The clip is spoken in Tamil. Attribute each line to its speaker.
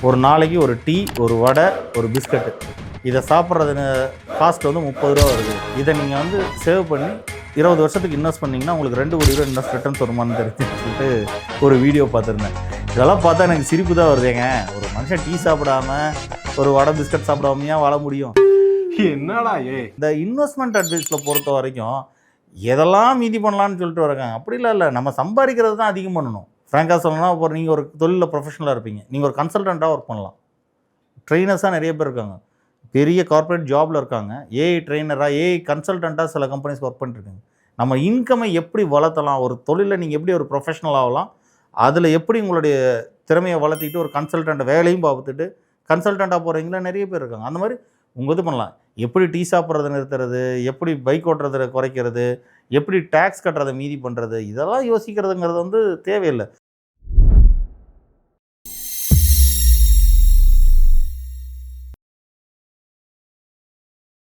Speaker 1: ஒரு நாளைக்கு ஒரு டீ, ஒரு வடை, ஒரு பிஸ்கட்டு. இதை சாப்பிட்றது காஸ்ட் வந்து 30 ரூபா வருது. இதை நீங்கள் வந்து சேவ் பண்ணி 20 வருஷத்துக்கு இன்வெஸ்ட் பண்ணிங்கன்னா உங்களுக்கு 2 கோடி ரூபா இன்வெஸ்ட் ரிட்டர்ன்ஸ் வருமானு தெரிஞ்சுன்னு சொல்லிட்டு ஒரு வீடியோ பார்த்துருந்தேன். இதெல்லாம் பார்த்தா எனக்கு சிரிப்பு தான் வருதுங்க. ஒரு மனுஷன் டீ சாப்பிடாம ஒரு வடை பிஸ்கட் சாப்பிடாமையா வாழ முடியும்?
Speaker 2: என்னடா
Speaker 1: இந்த இன்வெஸ்ட்மெண்ட் அட்வைஸில் பொறுத்த வரைக்கும் எதெல்லாம் மீதி பண்ணலான்னு சொல்லிட்டு வராங்க. அப்படிலாம் இல்லை, நம்ம சம்பாதிக்கிறது தான் அதிகம் பண்ணணும். ஃப்ராங்காக சொல்லணும்னா, இப்போ நீங்கள் ஒரு தொழிலில் ப்ரொஃபஷனலாக இருப்பீங்க, நீங்கள் ஒரு கன்சல்டண்ட்டாக ஒர்க் பண்ணலாம். ட்ரெயினர்ஸாக நிறைய பேர் இருக்காங்க, பெரிய கார்ப்பரேட் ஜாபில் இருக்காங்க. ஏஐ ட்ரெயினராக, ஏஐ கன்சல்டண்ட்டாக சில கம்பெனிஸ் ஒர்க் பண்ணிட்டுருக்காங்க. நம்ம இன்கமை எப்படி வளர்த்தலாம், ஒரு தொழிலில் நீங்கள் எப்படி ஒரு ப்ரொஃபஷனல் ஆகலாம், அதில் எப்படி உங்களுடைய திறமையை வளர்த்திட்டு ஒரு கன்சல்டண்ட் வேலையும் பார்த்துட்டு கன்சல்டண்ட்டாக போகிறீங்களா நிறைய பேர் இருக்காங்க. அந்த மாதிரி உங்கள் இது பண்ணலாம். எப்படி டீ சாப்பிட்றதை நிறுத்துறது, எப்படி பைக் ஓட்டுறதை குறைக்கிறது, எப்படி டேக்ஸ் கட்டுறதை மீதி பண்ணுறது, இதெல்லாம் யோசிக்கிறதுங்கிறது வந்து தேவையில்லை.